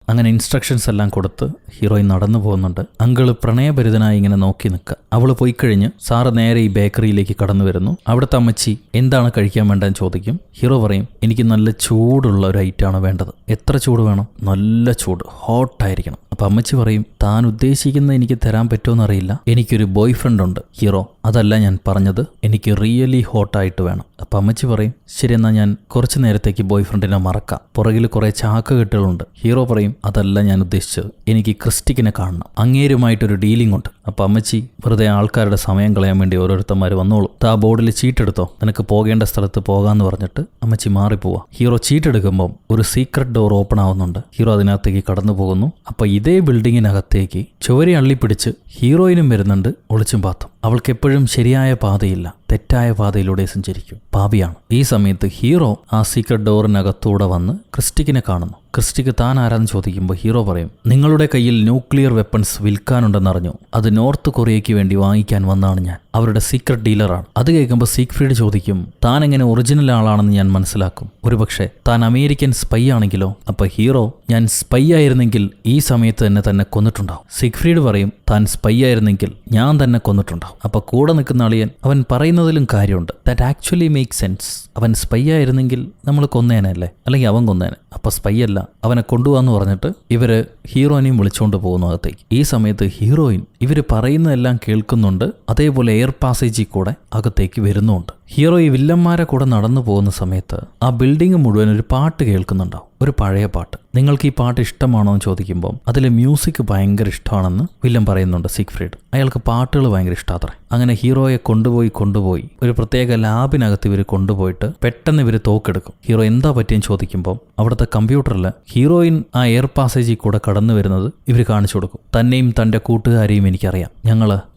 അങ്ങനെ ഇൻസ്ട്രക്ഷൻസ് എല്ലാം കൊടുത്ത് ഹീറോയിൻ നടന്നു പോകുന്നുണ്ട്. അങ്കിള് പ്രണയഭരിതനായി ഇങ്ങനെ നോക്കി നിൽക്കുക. അവള് പോയി കഴിഞ്ഞ് സാറ് നേരെ ഈ ബേക്കറിയിലേക്ക് കടന്നു വരുന്നു. അവിടുത്തെ അമ്മച്ചി എന്താണ് കഴിക്കാൻ വേണ്ടതെന്ന് ചോദിക്കും. ഹീറോ പറയും, എനിക്ക് നല്ല ചൂടുള്ള ഒരു ഐറ്റമാണ് വേണ്ടത്. എത്ര ചൂട് വേണം? നല്ല ചൂട്, ഹോട്ടായിരിക്കണം. അപ്പം അമ്മച്ചി പറയും, താൻ ഉദ്ദേശിക്കുന്നത് എനിക്ക് തരാൻ പറ്റുമെന്നറിയില്ല, എനിക്കൊരു ബോയ് ഫ്രണ്ട് ഉണ്ട്. ഹീറോ, അതല്ല ഞാൻ പറഞ്ഞത്, എനിക്ക് റിയലി ഹോട്ടായിട്ട് വേണം. അപ്പം അമ്മച്ചി പറയും, ശരി എന്നാൽ ഞാൻ കുറച്ച് നേരത്തേക്ക് ബോയ് ഫ്രണ്ടിനെ മറക്കാം. പുറകിൽ കുറേ ചാക്കുകെട്ടുകളുണ്ട്. ഹീറോ പറയും, അതല്ല ഞാൻ ഉദ്ദേശിച്ചത്, എനിക്ക് ക്രിസ്റ്റിക്കിനെ കാണണം, അങ്ങേരുമായിട്ടൊരു ഡീലിംഗ് ഉണ്ട്. അപ്പം അമ്മച്ചി വെറുതെ ആൾക്കാരുടെ സമയം കളയാൻ വേണ്ടി ഓരോരുത്തന്മാർ വന്നോളൂ, ആ ബോർഡിൽ ചീട്ടെടുത്തോ, നിനക്ക് പോകേണ്ട സ്ഥലത്ത് പോകാമെന്ന് പറഞ്ഞിട്ട് അമ്മച്ചി മാറിപ്പോവാ. ഹീറോ ചീട്ടെടുക്കുമ്പം ഒരു സീക്രട്ട് ഡോർ ഓപ്പൺ ആവുന്നുണ്ട്. ഹീറോ അതിനകത്തേക്ക് കടന്നു പോകുന്നു. അപ്പം ഇതേ ബിൽഡിങ്ങിനകത്തേക്ക് ചുവരെ അള്ളിപ്പിടിച്ച് ഹീറോയിനും വരുന്നുണ്ട് ഒളിച്ചും പാത്തും. അവൾക്ക് എപ്പോഴും ശരിയായ പാതയില്ല, തെറ്റായ പാതയിലൂടെ സഞ്ചരിക്കും, പാപിയാണ്. ഈ സമയത്ത് ഹീറോ ആ സീക്രട്ട് ഡോറിനകത്തൂടെ വന്ന് ക്രിസ്റ്റിക്കിനെ കാണുന്നു. ക്രിസ്റ്റിക്ക് താൻ ആരാന്ന് ചോദിക്കുമ്പോൾ ഹീറോ പറയും, നിങ്ങളുടെ കയ്യിൽ ന്യൂക്ലിയർ വെപ്പൺസ് വിൽക്കാനുണ്ടെന്നറിഞ്ഞു, അത് നോർത്ത് കൊറിയയ്ക്ക് വേണ്ടി വാങ്ങിക്കാൻ വന്നാണ് ഞാൻ, അവരുടെ സീക്രട്ട് ഡീലറാണ്. അത് കേൾക്കുമ്പോൾ സീക്ഫ്രീഡ് ചോദിക്കും, താൻ എങ്ങനെ ഒറിജിനൽ ആളാണെന്ന് ഞാൻ മനസ്സിലാക്കും, ഒരുപക്ഷെ താൻ അമേരിക്കൻ സ്പൈ ആണെങ്കിലോ? അപ്പൊ ഹീറോ, ഞാൻ സ്പൈ ആയിരുന്നെങ്കിൽ ഈ സമയത്ത് തന്നെ കൊന്നിട്ടുണ്ടാവും. സിഗ്ഫ്രീഡ് പറയും, താൻ സ്പൈ ആയിരുന്നെങ്കിൽ ഞാൻ തന്നെ കൊന്നിട്ടുണ്ടാവും. അപ്പൊ കൂടെ നിൽക്കുന്ന അളിയൻ, അവൻ പറയുന്നതിലും കാര്യമുണ്ട്, ദാറ്റ് ആക്ച്വലി മേക്ക് സെൻസ്. അവൻ സ്പൈ ആയിരുന്നെങ്കിൽ നമ്മൾ കൊന്നേനല്ലേ, അല്ലെങ്കിൽ അവൻ കൊന്നേനെ. അപ്പൊ സ്പൈ അല്ല, അവനെ കൊണ്ടുപോകാന്ന് പറഞ്ഞിട്ട് ഇവര് ഹീറോയിനെയും വിളിച്ചുകൊണ്ട് പോകുന്നു അകത്തേക്ക്. ഈ സമയത്ത് ഹീറോയിൻ ഇവര് പറയുന്നതെല്ലാം കേൾക്കുന്നുണ്ട്, അതേപോലെ എയർ പാസേജിൽ കൂടെ അകത്തേക്ക് വരുന്നുണ്ട്. ഹീറോ ഈ വില്ലന്മാരെ കൂടെ നടന്നു പോകുന്ന സമയത്ത് ആ ബിൽഡിംഗ് മുഴുവൻ ഒരു പാട്ട് കേൾക്കുന്നുണ്ടാവും, ഒരു പഴയ പാട്ട്. നിങ്ങൾക്ക് ഈ പാട്ട് ഇഷ്ടമാണോ എന്ന് ചോദിക്കുമ്പോൾ അതിലെ മ്യൂസിക് ഭയങ്കര ഇഷ്ടമാണെന്ന് വില്ലൻ പറയുന്നുണ്ട് സിഗ്ഫ്രീഡ്. അയാൾക്ക് പാട്ടുകൾ ഭയങ്കര ഇഷ്ടമാത്രേ. അങ്ങനെ ഹീറോയെ കൊണ്ടുപോയി ഒരു പ്രത്യേക ലാബിനകത്ത് ഇവർ കൊണ്ടുപോയിട്ട് പെട്ടെന്ന് ഇവർ തോക്കെടുക്കും. ഹീറോ എന്താ പറ്റിയെന്ന് ചോദിക്കുമ്പോൾ അവിടുത്തെ കമ്പ്യൂട്ടറിൽ ഹീറോയിൻ ആ എയർ പാസേജിൽ കൂടെ കടന്നു വരുന്നത് ഇവർ കാണിച്ചു കൊടുക്കും. തന്നെയും തൻ്റെ കൂട്ടുകാരെയും എനിക്കറിയാം,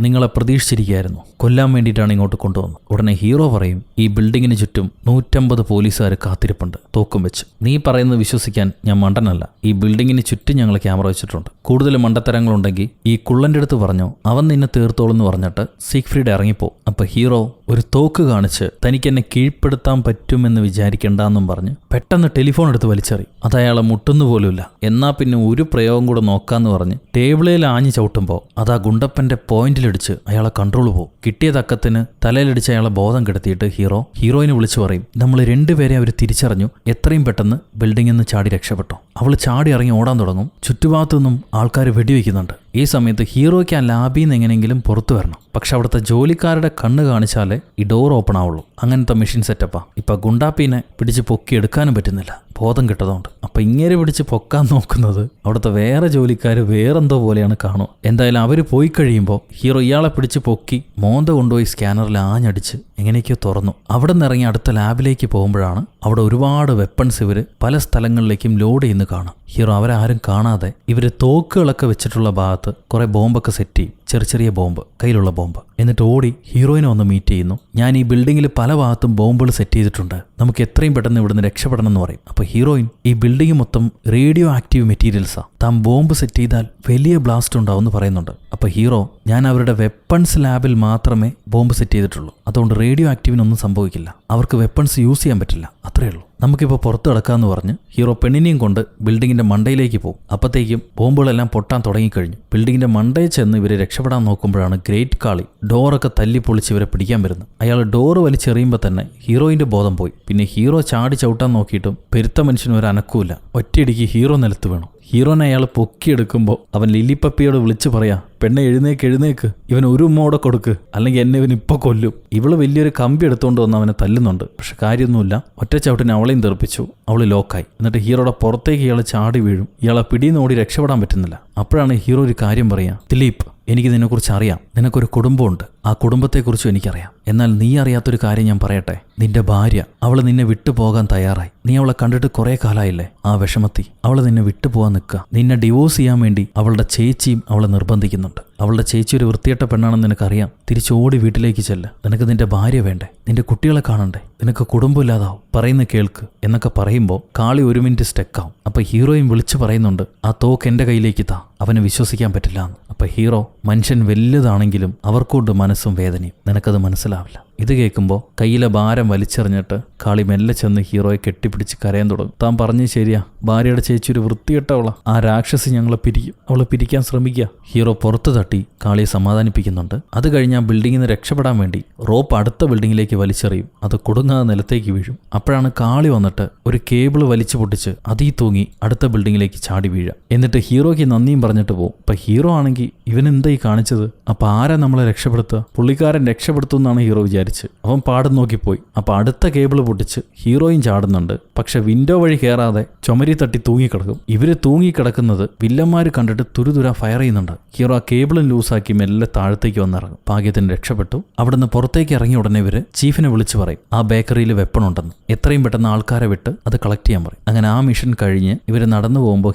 നിങ്ങളെ പ്രതീക്ഷിച്ചിരിക്കുകയായിരുന്നു, കൊല്ലാൻ വേണ്ടിയിട്ടാണ് ഇങ്ങോട്ട് കൊണ്ടുവന്നത്. ഉടനെ ഹീറോ പറയും, ഈ ബിൽഡിങ്ങിന് ചുറ്റും 150 പോലീസുകാർ കാത്തിരിപ്പുണ്ട് തോക്കും വെച്ച്. നീ പറയുന്നത് വിശ്വസിക്കാൻ ഞാൻ മണ്ടനല്ല, ഈ ബിൽഡിങ്ങിന് ചുറ്റും ഞങ്ങൾ ക്യാമറ വെച്ചിട്ടുണ്ട്. കൂടുതൽ മണ്ടത്തരങ്ങളുണ്ടെങ്കിൽ ഈ കുള്ളൻ്റെ അടുത്ത് പറഞ്ഞോ, അവൻ നിന്നെ തീർത്തോളെന്ന് പറഞ്ഞിട്ട് സിഗ്ഫ്രീഡ് ഇറങ്ങിപ്പോ. അപ്പൊ ഹീറോ ഒരു തോക്ക് കാണിച്ച് തനിക്ക് എന്നെ കീഴ്പ്പെടുത്താൻ പറ്റുമെന്ന് വിചാരിക്കണ്ടെന്നും പറഞ്ഞ് പെട്ടെന്ന് ടെലിഫോൺ എടുത്ത് വലിച്ചെറി. അത് അയാളെ മുട്ടുന്നു പോലുമില്ല. എന്നാ പിന്നെ ഒരു പ്രയോഗം കൂടെ നോക്കാന്ന് പറഞ്ഞ് ടേബിളിൽ ആഞ്ഞു ചവിട്ടുമ്പോൾ അത് ആ ഗുണ്ടപ്പന്റെ പോയിന്റിലിടിച്ച് അയാളെ കൺട്രോൾ പോകും. കിട്ടിയ തക്കത്തിന് തലയിലിടിച്ച് അയാളെ ബോധം കെടുത്തിയിട്ട് ഹീറോയിനെ വിളിച്ചു പറയും, നമ്മൾ രണ്ടുപേരെ അവർ തിരിച്ചറിഞ്ഞു, എത്രയും പെട്ടെന്ന് ബിൽഡിങ്ങിൽ നിന്ന് ചാടി രക്ഷപ്പെട്ടു. അവൾ ചാടി ഇറങ്ങി ഓടാൻ തുടങ്ങും. ചുറ്റുഭാഗത്തു നിന്നും ആൾക്കാർ വെടിവെക്കുന്നുണ്ട്. ഈ സമയത്ത് ഹീറോയ്ക്ക് ആ ലാബിൽ നിന്ന് എങ്ങനെയെങ്കിലും പുറത്തു വരണം. പക്ഷെ അവിടുത്തെ ജോലിക്കാരുടെ കണ്ണ് കാണിച്ചാലേ ഈ ഡോർ ഓപ്പൺ ആവുള്ളൂ. അങ്ങനത്തെ മെഷീൻ സെറ്റപ്പാ. ഇപ്പൊ ഗുണ്ടാപ്പീനെ പിടിച്ച് പൊക്കി എടുക്കാനും പറ്റുന്നില്ല, ബോധം കിട്ടതുകൊണ്ട്. അപ്പൊ ഇങ്ങനെ പിടിച്ച് പൊക്കാൻ നോക്കുന്നത് അവിടുത്തെ വേറെ ജോലിക്കാർ വേറെന്തോ പോലെയാണ് കാണുക. എന്തായാലും അവര് പോയി കഴിയുമ്പോൾ ഹീറോ ഇയാളെ പിടിച്ച് പൊക്കി മോന്ത കൊണ്ടുപോയി സ്കാനറിൽ ആഞ്ഞടിച്ച് എങ്ങനെയൊക്കെയോ തുറന്നു. അവിടെ നിന്ന് ഇറങ്ങി അടുത്ത ലാബിലേക്ക് പോകുമ്പോഴാണ് അവിടെ ഒരുപാട് വെപ്പൺസ് ഇവര് പല സ്ഥലങ്ങളിലേക്കും ലോഡ് ചെയ്യുന്ന കാണാം. ഹീറോ അവരാരും കാണാതെ ഇവര് തോക്കുകളൊക്കെ വെച്ചിട്ടുള്ള ഭാഗത്ത് കുറെ ബോംബൊക്കെ സെറ്റ് ചെയ്യും, ചെറിയ ബോംബ്, കയ്യിലുള്ള ബോംബ്. എന്നിട്ട് ഓടി ഹീറോയിനെ ഒന്ന് മീറ്റ് ചെയ്യുന്നു. ഞാൻ ഈ ബിൽഡിങ്ങിൽ പല ഭാഗത്തും ബോംബുകൾ സെറ്റ് ചെയ്തിട്ടുണ്ട്, നമുക്ക് എത്രയും പെട്ടെന്ന് ഇവിടുന്ന് രക്ഷപ്പെടണം എന്ന് പറയും. അപ്പൊ ഹീറോയിൻ, ഈ ബിൽഡിംഗ് മൊത്തം റേഡിയോ ആക്റ്റീവ് മെറ്റീരിയൽസാ, താൻ ബോംബ് സെറ്റ് ചെയ്താൽ വലിയ ബ്ലാസ്റ്റ് ഉണ്ടാവും എന്ന് പറയുന്നുണ്ട്. അപ്പൊ ഹീറോ, ഞാൻ അവരുടെ വെപ്പൺസ് ലാബിൽ മാത്രമേ ബോംബ് സെറ്റ് ചെയ്തിട്ടുള്ളൂ, അതുകൊണ്ട് റേഡിയോ ആക്റ്റീവിനൊന്നും സംഭവിക്കില്ല, അവർക്ക് വെപ്പൺസ് യൂസ് ചെയ്യാൻ പറ്റില്ല, അത്രേ ഉള്ളൂ, നമുക്കിപ്പോൾ പുറത്ത് കിടക്കാമെന്ന് പറഞ്ഞ് ഹീറോ പെണ്ണിനെയും കൊണ്ട് ബിൽഡിങ്ങിന്റെ മണ്ടയിലേക്ക് പോകും. അപ്പോഴത്തേക്കും ബോംബുകളെല്ലാം പൊട്ടാൻ തുടങ്ങിക്കഴിഞ്ഞു. ബിൽഡിങ്ങിന്റെ മണ്ടയിൽ ചെന്ന് ഇവരെ രക്ഷപ്പെടാൻ നോക്കുമ്പോഴാണ് ഗ്രേറ്റ് കാളി ഡോറൊക്കെ തല്ലിപ്പൊളിച്ച് ഇവരെ പിടിക്കാൻ വരുന്നത്. അയാൾ ഡോറ് വലിച്ചെറിയുമ്പോൾ തന്നെ ഹീറോയിന്റെ ബോധം പോയി. പിന്നെ ഹീറോ ചാടി ചവിട്ടാൻ നോക്കിയിട്ടും പെരുത്ത മനുഷ്യന് ഒരു അനക്കൂല. ഒറ്റയിടിക്ക് ഹീറോ നിലത്ത് വീണു. ഹീറോനെ അയാൾ പൊക്കിയെടുക്കുമ്പോൾ അവൻ ലില്ലിപ്പപ്പിയോട് വിളിച്ചു പറയാ, പെണ്ണെ എഴുന്നേക്ക്, ഇവൻ ഒരു ഉമ്മോടെ കൊടുക്ക്, അല്ലെങ്കിൽ എന്നെ ഇവൻ ഇപ്പൊ കൊല്ലും. ഇവള് വലിയൊരു കമ്പി എടുത്തുകൊണ്ട് വന്ന് അവനെ തല്ലുന്നുണ്ട്. പക്ഷെ കാര്യമൊന്നുമില്ല, ഒറ്റ ചവിട്ടിന് അവളെയും തെറിപ്പിച്ചു. അവള് ലോക്കായി. എന്നിട്ട് ഹീറോയുടെ പുറത്തേക്ക് ഇയാൾ ചാടി വീഴും. ഇയാളെ പിടിയെന്നോടി രക്ഷപ്പെടാൻ പറ്റുന്നില്ല. അപ്പോഴാണ് ഹീറോ ഒരു കാര്യം പറയാ, ദിലീപ്, എനിക്ക് നിന്നെക്കുറിച്ച് അറിയാം, നിനക്കൊരു കുടുംബമുണ്ട്, ആ കുടുംബത്തെക്കുറിച്ചും എനിക്കറിയാം. എന്നാൽ നീ അറിയാത്തൊരു കാര്യം ഞാൻ പറയട്ടെ, നിന്റെ ഭാര്യ, അവള് നിന്നെ വിട്ടുപോകാൻ തയ്യാറായി. നീ അവളെ കണ്ടിട്ട് കുറെ കാലമായില്ലേ, ആ വിഷമത്തി അവള് നിന്നെ വിട്ടുപോകാൻ നിൽക്കുക. നിന്നെ ഡിവോഴ്സ് ചെയ്യാൻ വേണ്ടി അവളുടെ ചേച്ചിയും അവളെ നിർബന്ധിക്കുന്നുണ്ട്. അവളുടെ ചേച്ചി ഒരു വൃത്തികെട്ട പെണ്ണാണെന്ന് നിനക്കറിയാം. തിരിച്ചോടി വീട്ടിലേക്ക് ചെല്ല്, നിനക്ക് നിന്റെ ഭാര്യ വേണ്ടേ, നിന്റെ കുട്ടികളെ കാണണ്ടേ, നിനക്ക് കുടുംബമില്ലാതാവും, പറയുന്ന കേൾക്ക് എന്നൊക്കെ പറയുമ്പോൾ കാളി 1 മിനിറ്റ് സ്റ്റെക്കാവും. അപ്പൊ ഹീറോയും വിളിച്ചു പറയുന്നുണ്ട്, ആ തോക്ക് എന്റെ കയ്യിലേക്ക് താ, അവന് വിശ്വസിക്കാൻ പറ്റില്ല എന്ന്. അപ്പൊ ഹീറോ, മനുഷ്യൻ വലുതാണെങ്കിലും അവർക്കുണ്ട് മനസ്സും വേദനയും, നിനക്കത് മനസ്സിലാവില്ല. ഇത് കേൾക്കുമ്പോൾ കയ്യിലെ ഭാരം വലിച്ചെറിഞ്ഞിട്ട് കാളി മെല്ലെ ചെന്ന് ഹീറോയെ കെട്ടിപ്പിടിച്ച് കരയാൻ തുടങ്ങും. താൻ പറഞ്ഞു ശരിയാ, ഭാര്യയുടെ ചേച്ചി ഒരു വൃത്തികെട്ടവളാ, ആ രാക്ഷസി ഞങ്ങളെ പിരിക്കും, അവളെ പിരിക്കാൻ ശ്രമിക്കുക. ഹീറോ പുറത്തു തട്ടി കാളിയെ സമാധാനിപ്പിക്കുന്നുണ്ട്. അത് കഴിഞ്ഞ് ആ ബിൽഡിങ്ങിൽ നിന്ന് രക്ഷപ്പെടാൻ വേണ്ടി റോപ്പ് അടുത്ത ബിൽഡിങ്ങിലേക്ക് വലിച്ചെറിയും. അത് കൊടുങ്ങാതെ നിലത്തേക്ക് വീഴും. അപ്പോഴാണ് കാളി വന്നിട്ട് ഒരു കേബിള് വലിച്ചു പൊട്ടിച്ച് അതീ തൂങ്ങി അടുത്ത ബിൽഡിങ്ങിലേക്ക് ചാടി വീഴുക. എന്നിട്ട് ഹീറോയ്ക്ക് നന്ദിയും പറഞ്ഞിട്ട് പോകും. അപ്പൊ ഹീറോ ആണെങ്കിൽ ഇവനെന്തായി കാണിച്ചത്? അപ്പൊ ആരാ നമ്മളെ രക്ഷപ്പെടുത്തുക? പുള്ളിക്കാരൻ രക്ഷപ്പെടുത്തുമെന്നാണ് ഹീറോ വിചാരിച്ച് അവൻ പാടും നോക്കിപ്പോയി. അപ്പൊ അടുത്ത കേബിള് പൊട്ടിച്ച് ഹീറോയും ചാടുന്നുണ്ട്. പക്ഷെ വിൻഡോ വഴി കയറാതെ ചുമരി തട്ടി തൂങ്ങിക്കിടക്കും. ഇവര് തൂങ്ങിക്കിടക്കുന്നത് വില്ലന്മാര് കണ്ടിട്ട് തുരുതുര ഫയർ ചെയ്യുന്നുണ്ട്. ഹീറോ ആ കേബിളും ലൂസാക്കി മെല്ലെ താഴത്തേക്ക് വന്നിറങ്ങും. ഭാഗ്യത്തിന് രക്ഷപ്പെട്ടു. അവിടുന്ന് പുറത്തേക്ക് ഇറങ്ങിയ ഉടനെ ഇവര് ചീഫിനെ വിളിച്ചു പറയും ആ ബേക്കറിയിൽ വെപ്പൺ ഉണ്ടെന്ന്. എത്രയും പെട്ടെന്ന് ആൾക്കാരെ വിട്ട് അത് കളക്ട് ചെയ്യാൻ പറയും. അങ്ങനെ ആ മിഷൻ കഴിഞ്ഞ് ഇവര് നടന്നു പോകുമ്പോൾ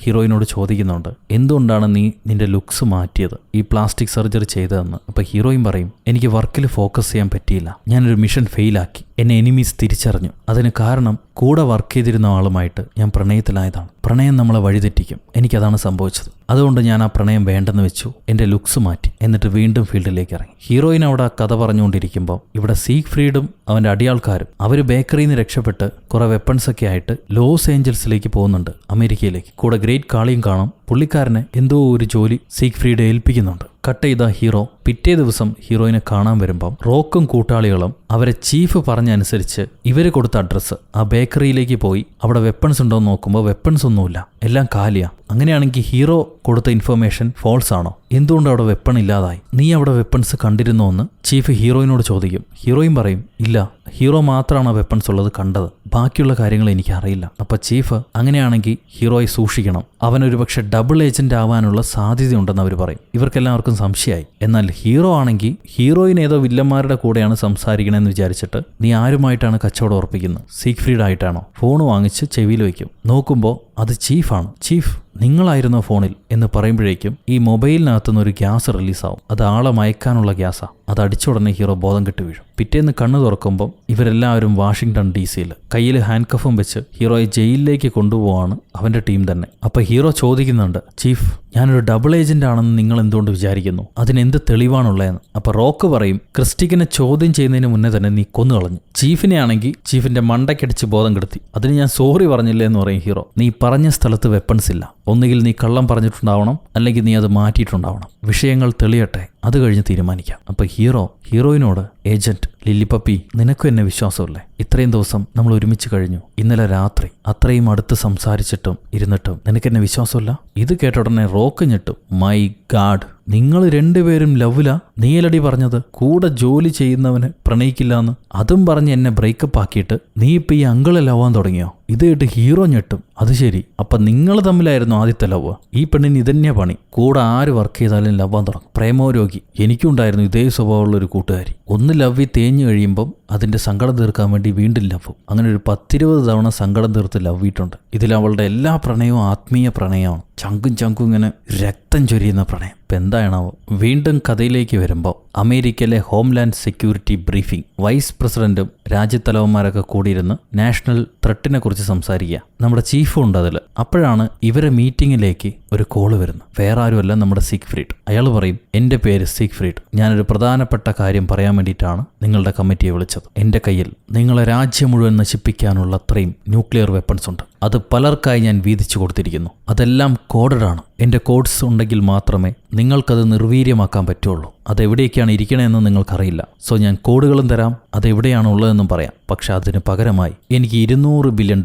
ഹീറോയിനോട് ചോദിക്കുന്നുണ്ട്, എന്തുകൊണ്ടാണ് നീ നിന്റെ ലുക്സ് മാറ്റിയത്, ഈ പ്ലാസ്റ്റിക് സർജറി ചെയ്തതെന്ന്. അപ്പൊ ഹീറോയും പറയും, എനിക്ക് വർക്കിൽ ഫോക്കസ് ചെയ്യാൻ പറ്റിയില്ല, ഞാനൊരു മിഷൻ ഫെയിലാക്കി, എന്നെ എനിമീസ് തിരിച്ചറിഞ്ഞു. അതിന് കാരണം കൂടെ വർക്ക് ചെയ്തിരുന്ന ആളുമായിട്ട് ഞാൻ പ്രണയത്തിലായതാണ്. പ്രണയം നമ്മളെ വഴിതെറ്റിക്കും, എനിക്കതാണ് സംഭവിച്ചത്. അതുകൊണ്ട് ഞാൻ ആ പ്രണയം വേണ്ടെന്ന് വെച്ചു, എൻ്റെ ലുക്സ് മാറ്റി, എന്നിട്ട് വീണ്ടും ഫീൽഡിലേക്ക് ഇറങ്ങി. ഹീറോയിൻ അവിടെ കഥ പറഞ്ഞുകൊണ്ടിരിക്കുമ്പോൾ ഇവിടെ സീഗ്ഫ്രീഡും അവൻ്റെ അടിയാൾക്കാരും അവർ ബേക്കറിയിൽ നിന്ന് രക്ഷപ്പെട്ട് കുറെ വെപ്പൺസ് ഒക്കെ ആയിട്ട് ലോസ് ഏഞ്ചൽസിലേക്ക് പോകുന്നുണ്ട്, അമേരിക്കയിലേക്ക്. കൂടെ ഗ്രേറ്റ് കാളിയും കാണും. പുള്ളിക്കാരനെ എന്തോ ഒരു ജോലി സീഗ്ഫ്രീഡ് ഏൽപ്പിക്കുന്നുണ്ട്. കട്ട് ചെയ്ത ഹീറോ പിറ്റേ ദിവസം ഹീറോയിനെ കാണാൻ വരുമ്പം റോക്കും കൂട്ടാളികളും അവരെ ചീഫ് പറഞ്ഞനുസരിച്ച് ഇവര് കൊടുത്ത അഡ്രസ്സ് ആ ബേക്കറിയിലേക്ക് പോയി അവിടെ വെപ്പൺസ് ഉണ്ടോ എന്ന് നോക്കുമ്പോൾ വെപ്പൺസ് ഒന്നുമില്ല, എല്ലാം കാലിയാ. അങ്ങനെയാണെങ്കിൽ ഹീറോ കൊടുത്ത ഇൻഫർമേഷൻ ഫോൾസ് ആണോ? എന്തുകൊണ്ട് അവിടെ വെപ്പൺ ഇല്ലാതായി? നീ അവിടെ വെപ്പൺസ് കണ്ടിരുന്നോ എന്ന് ചീഫ് ഹീറോയിനോട് ചോദിക്കും. ഹീറോയും പറയും, ഇല്ല, ഹീറോ മാത്രമാണ് വെപ്പൺസ് ഉള്ളത് കണ്ടത്, ബാക്കിയുള്ള കാര്യങ്ങൾ എനിക്കറിയില്ല. അപ്പൊ ചീഫ് അങ്ങനെയാണെങ്കിൽ ഹീറോയെ സൂക്ഷിക്കണം, അവനൊരു പക്ഷെ ഡബിൾ ഏജന്റ് ആവാനുള്ള സാധ്യതയുണ്ടെന്ന് അവർ പറയും. ഇവർക്കെല്ലാവർക്കും സംശയമായി. എന്നാൽ ഹീറോ ആണെങ്കിൽ ഹീറോയിൻ ഏതോ വില്ലന്മാരുടെ കൂടെയാണ് സംസാരിക്കണമെന്ന് വിചാരിച്ചിട്ട് നീ ആരുമായിട്ടാണ് കച്ചവടം ഉറപ്പിക്കുന്നത്? സീഗ്ഫ്രീഡ് ആയിട്ടാണോ? ഫോൺ വാങ്ങിച്ച് ചെവിയിൽ വയ്ക്കും. നോക്കുമ്പോൾ അത് ചീഫാണ്. ചീഫ്, നിങ്ങളായിരുന്നോ ഫോണിൽ എന്ന് പറയുമ്പോഴേക്കും ഈ മൊബൈലിനകത്തുനിന്ന് ഒരു ഗ്യാസ് റിലീസാവും. അത് ആളെ മയക്കാനുള്ള ഗ്യാസാണ്. അത് അടിച്ച ഉടനെ ഹീറോ ബോധം കെട്ട് വീഴും. പിറ്റേന്ന് കണ്ണു തുറക്കുമ്പം ഇവരെല്ലാവരും വാഷിംഗ്ടൺ DC-യിൽ കയ്യിൽ ഹാൻഡ് കഫും വെച്ച് ഹീറോയെ ജയിലിലേക്ക് കൊണ്ടുപോവാണ് അവന്റെ ടീം തന്നെ. അപ്പൊ ഹീറോ ചോദിക്കുന്നുണ്ട്, ചീഫ്, ഞാനൊരു ഡബിൾ ഏജന്റ് ആണെന്ന് നിങ്ങൾ എന്തുകൊണ്ട് വിചാരിക്കുന്നു? അതിനെന്ത് തെളിവാണുള്ളതെന്ന്. അപ്പൊ റോക്ക് പറയും, ക്രിസ്റ്റിക്കിനെ ചോദ്യം ചെയ്യുന്നതിന് മുന്നേ തന്നെ നീ കൊന്നു കളഞ്ഞു. ചീഫിനെ ആണെങ്കിൽ ചീഫിന്റെ മണ്ടയ്ക്കടിച്ച് ബോധം കെടുത്തി. അതിന് ഞാൻ സോറി പറഞ്ഞില്ലേ എന്ന് പറയും ഹീറോ. നീ പറഞ്ഞ സ്ഥലത്ത് വെപ്പൺസ് ഇല്ല. ഒന്നുകിൽ നീ കള്ളം പറഞ്ഞിട്ടുണ്ടാവണം, അല്ലെങ്കിൽ നീ അത് മാറ്റിയിട്ടുണ്ടാവണം. വിഷയങ്ങൾ തെളിയട്ടെ, അത് കഴിഞ്ഞ് തീരുമാനിക്കാം. അപ്പൊ ഹീറോയിനോട്, ഏജന്റ് ലില്ലിപ്പപ്പി, നിനക്കും എന്നെ വിശ്വാസമല്ലേ? ഇത്രയും ദിവസം നമ്മൾ ഒരുമിച്ച് കഴിഞ്ഞു. ഇന്നലെ രാത്രി അത്രയും അടുത്ത് സംസാരിച്ചിട്ടും ഇരുന്നിട്ടും നിനക്കെന്നെ വിശ്വാസമില്ല? ഇത് കേട്ട ഉടനെ റോക്ക് ഞെട്ടും. മൈ ഗാഡ്, നിങ്ങൾ രണ്ടുപേരും ലവില? നീയലടി പറഞ്ഞത് കൂടെ ജോലി ചെയ്യുന്നവന് പ്രണയിക്കില്ലാന്ന്. അതും പറഞ്ഞ് എന്നെ ബ്രേക്കപ്പ് ആക്കിയിട്ട് നീ ഇപ്പൊ ഈ അങ്കിളെ ലവാൻ തുടങ്ങിയോ? ഇത് കേട്ട് ഹീറോ ഞെട്ടും. അത് ശരി, അപ്പൊ നിങ്ങൾ തമ്മിലായിരുന്നു ആദ്യത്തെ ലവ്? ഈ പെണ്ണിന് ഇതന്നെയാ പണി, കൂടെ ആര് വർക്ക് ചെയ്താലും ലവാൻ തുടങ്ങും. പ്രേമോരോഗി. എനിക്കുണ്ടായിരുന്നു ഇതേ സ്വഭാവമുള്ള ഒരു കൂട്ടുകാരി. ഒന്ന് ലവ്വി തേഞ്ഞു കഴിയുമ്പം അതിന്റെ സങ്കടം തീർക്കാൻ വേണ്ടി വീണ്ടും ലവ്. അങ്ങനെ ഒരു 10-20 തവണ സങ്കടം തീർത്ത് ലവ്വിയിട്ടുണ്ട്. ഇതിൽ അവളുടെ എല്ലാ പ്രണയവും ആത്മീയ പ്രണയമാണ്. ചങ്കും ഇങ്ങനെ രക്തം ചൊരിയുന്ന പ്രണയം. ഇപ്പം എന്താണാവോ? വീണ്ടും കഥയിലേക്ക് വരുമ്പോൾ അമേരിക്കയിലെ ഹോംലാൻഡ് സെക്യൂരിറ്റി ബ്രീഫിംഗ്. വൈസ് പ്രസിഡന്റും രാജ്യത്തലവന്മാരൊക്കെ കൂടിയിരുന്ന് നാഷണൽ ത്രെട്ടിനെ കുറിച്ച് സംസാരിക്കുക. നമ്മുടെ ചീഫും ഉണ്ട് അതിൽ. അപ്പോഴാണ് ഇവരെ മീറ്റിങ്ങിലേക്ക് ഒരു കോള് വരുന്നത്. വേറെ ആരുമല്ല, നമ്മുടെ സീഗ്ഫ്രീഡ്. അയാൾ പറയും, എൻ്റെ പേര് സീഗ്ഫ്രീഡ്, ഞാനൊരു പ്രധാനപ്പെട്ട കാര്യം പറയാൻ വേണ്ടിയിട്ടാണ് നിങ്ങളുടെ കമ്മിറ്റിയെ വിളിച്ചത്. എൻ്റെ കയ്യിൽ നിങ്ങളെ രാജ്യം മുഴുവൻ നശിപ്പിക്കാനുള്ള അത്രയും ന്യൂക്ലിയർ വെപ്പൺസ് ഉണ്ട്. അത് പലർക്കായി ഞാൻ വീതിച്ചു കൊടുത്തിരിക്കുന്നു. അതെല്ലാം കോഡഡാണ്. എൻ്റെ കോഡ്സ് ഉണ്ടെങ്കിൽ മാത്രമേ നിങ്ങൾക്കത് നിർവീര്യമാക്കാൻ പറ്റുള്ളൂ. അതെവിടേക്കാണ് ഇരിക്കണമെന്ന് നിങ്ങൾക്കറിയില്ല. സോ ഞാൻ കോഡുകളും തരാം, അതെവിടെയാണ് ഉള്ളതെന്നും പറയാം. പക്ഷെ അതിന് പകരമായി എനിക്ക് $200 ബില്യൺ